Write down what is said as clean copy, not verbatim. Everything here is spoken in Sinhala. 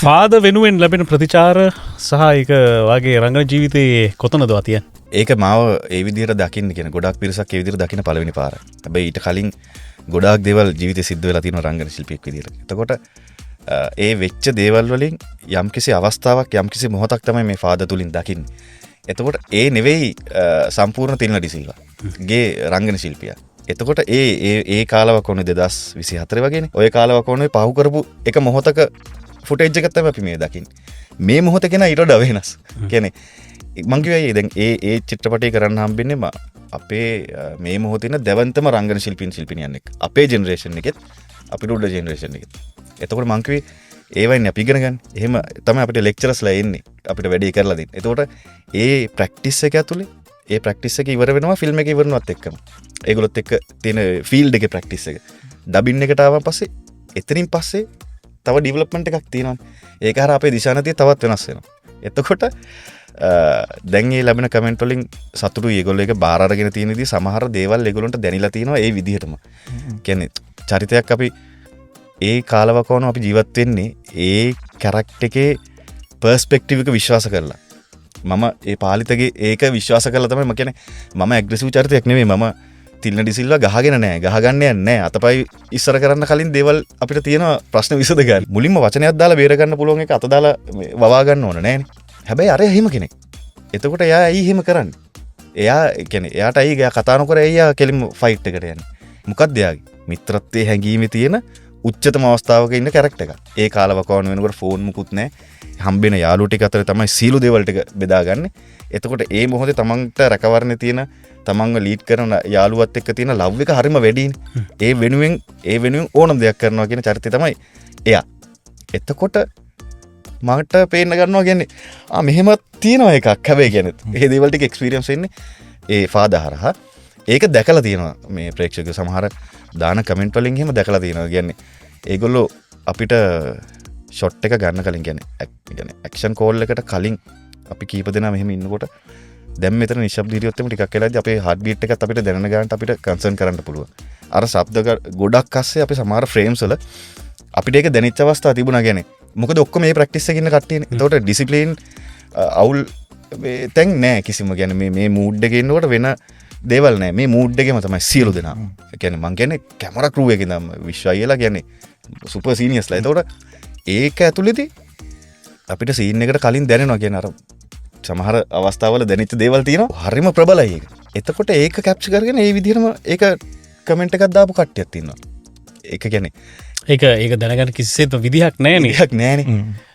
පාද වෙනුවෙන් ලැබෙන ප්‍රතිචාර සහ එක වගේ රංගන ජීවිතයේ කොතනද තියන්? ඒක මාව ඒ විදිහට දකින්න කියන ගොඩක් පිරිසක් ඒ විදිහට දකින්න පළවෙනි පාර. හැබැයි ඊට කලින් ගොඩාක් දේවල් ජීවිතේ සිද්ධ වෙලා තියෙනවා රංගන ශිල්පියෙක් විදිහට. එතකොට ඒ වෙච්ච දේවල් වලින් යම්කිසි අවස්ථාවක් යම්කිසි මොහොතක් තමයි මේ ෆාදර් තුලින් දකින්නේ. එතකොට ඒ නෙවෙයි සම්පූර්ණ තිල්න ඩිසිල්වා ගේ රංගන ශිල්පියා. එතකොට ඒ කාලවක වුණේ 2024 වගේනේ. ওই කාලවක වුණේ පහු කරපු එක මොහොතක ෆුටේජ් එකක් තමයි අපි මේ දකින්නේ. මේ මොහොත කෙනා ඊට වඩා වෙනස්. කියන්නේ මං කියයි දැන් ඒ චිත්‍රපටය කරන්න හම්බෙන්නේ අපේ මේ මොහොතේ ඉන්න දෙවන්තම රංගන ශිල්පිනියන් එක්ක. අපේ ජෙනරේෂන් එකෙත් අපිට උඩ ජෙනරේෂන් එකෙත්. එතකොට මං කිව්වේ ඒවයින් අපි ඉගෙන ගන්න. එහෙම තමයි අපිට ලෙක්චරර්ස්ලා එන්නේ. අපිට වැඩි කරලා දෙන්න. එතකොට ඒ ප්‍රැක්ටිස් එක ඇතුලේ ඒ ප්‍රැක්ටිස් එක ඉවර වෙනවා ෆිල්ම් එක ඉවරනවත් එක්කම. ඒගොල්ලොත් එක්ක තියෙන ෆීල්ඩ් එකේ ප්‍රැක්ටිස් එක. ඩබින් එකට ආවන් පස්සේ එතනින් පස්සේ තව ඩිවලොප්මන්ට් එකක් තියෙනවානේ. ඒක හරහා අපේ දිශානතිය තවත් වෙනස් වෙනවා. එතකොට දැන් මේ ලැබෙන කමෙන්ට් වලින් සතුටුයි ඒගොල්ලෝ ඒක බාර අරගෙන තියෙන විදිහ සමහර දේවල් ඒගොල්ලන්ට දැනিলা තියෙනවා ඒ විදිහටම. කියන්නේ චරිතයක් අපි ඒ කාලවකවන අපි ජීවත් වෙන්නේ ඒ කැරක්ටර් එකේ පර්ස්පෙක්ටිව් එක විශ්වාස කරලා. මම ඒ පාලිතගේ ඒක විශ්වාස කරලා තමයි මම කියන්නේ මම ඇග්‍රෙසිව් චරිතයක් නෙමෙයි මම තිල්න ඩිසිල්වා ගහගෙන නැහැ ගහගන්න යන්නේ නැහැ අතපයි ඉස්සර කරන්න කලින් දේවල් අපිට තියෙන ප්‍රශ්න විසඳ ගන්න. මුලින්ම වචනයක් දාලා බේර ගන්න පුළුවන් එක අත දාලා වවා ගන්න ඕන නෑනේ. හැබැයි අර එහෙම කෙනෙක්. එතකොට එයා ඇයි එහෙම කරන්නේ? එයා කියන්නේ එයාට ඇයි එයා කතා නොකර එයා කෙලින්ම ෆයිට් එකට යන්නේ. මොකක්ද එයාගේ? මිත්‍රත්වයේ හැඟීමේ තියෙන උච්චතම අවස්ථාවක ඉන්න කැරක්ටර් එකක්. ඒ කාලවකවන වෙනකොට ෆෝන් මුකුත් නැහැ. හම්බෙන යාළුවෝ ටික අතර තමයි සීළු දේවල් ටික බෙදාගන්නේ. එතකොට ඒ මොහොතේ තමන්ට රැකවරණේ තියෙන තමන්ව ලීඩ් කරන යාළුවත් එක්ක තියෙන ලව් එක හරිම වැඩිනේ. ඒ වෙනුවෙන් ඕනම දෙයක් කරනවා කියන චරිතය තමයි එයා. එතකොට මට පේන්න ගන්නවා කියන්නේ මෙහෙම තියෙනවා එකක්. හැබැයි කියන්නේ ඒ දේවල් ටික එක්ස්පීරියන්ස් වෙන්නේ ඒ ෆාදර් හරහා. ඒක දැකලා තියෙනවා මේ ප්‍රේක්ෂකයෝ සමහර දාන කමෙන්ට් වලින් එහෙම දැකලා තියෙනවා. කියන්නේ ඒගොල්ලෝ අපිට ෂොට් එක ගන්න කලින් කියන්නේ ඇක්ෂන් කෝල් එකට කලින් අපි කීප දෙනා මෙහෙම ඉන්නකොට දැන් මෙතන නිශ්ශබ්ද හිටියොත් එමු ටිකක් වෙලාදී අපේ හાર્ට් බීට් එකත් අපිට දැනන ගන්නට අපිට කන්සර්න් කරන්න පුළුවන්. අර ශබ්ද ගොඩක් අස්සේ අපි සමහර ෆ්‍රේම්ස් වල අපිට ඒක දැනෙච්ච අවස්ථා තිබුණා කියන්නේ. මොකද ඔක්කොම මේ ප්‍රැක්ටිස් එකේ ඉන්න කට්ටියනේ. ඒතකොට ඩිසිප්ලින් අවුල් තැන් නෑ කිසිම. කියන්නේ මේ මූඩ් එකේ ඉන්නකොට වෙන දේවල් නෑ. මේ මූඩ් එකේම තමයි සියලු දෙනා. ඒ කියන්නේ මං කියන්නේ කැමරා ක්‍රූ එකේ ඉඳන් විශ්වයිලා කියන්නේ සුපර් සීනියර්ස්ලා. ඒතකොට ඒක ඇතුළේදී අපිට සීන් එකට කලින් දැනෙනවා කියන්නේ අර සමහර අවස්ථාවල දැනෙච්ච දේවල් තියෙනවා හරිම ප්‍රබලයි ඒක. එතකොට ඒක කැප්චර් කරගෙන ඒ විදිහටම ඒක කමෙන්ට් එකක් දාපු කට්ටියක් ඉන්නවා. ඒක කියන්නේ ඒක දැනගන්න කිසිසේත් විදිහක් නැහැ නේ. විදිහක් නැහනේ.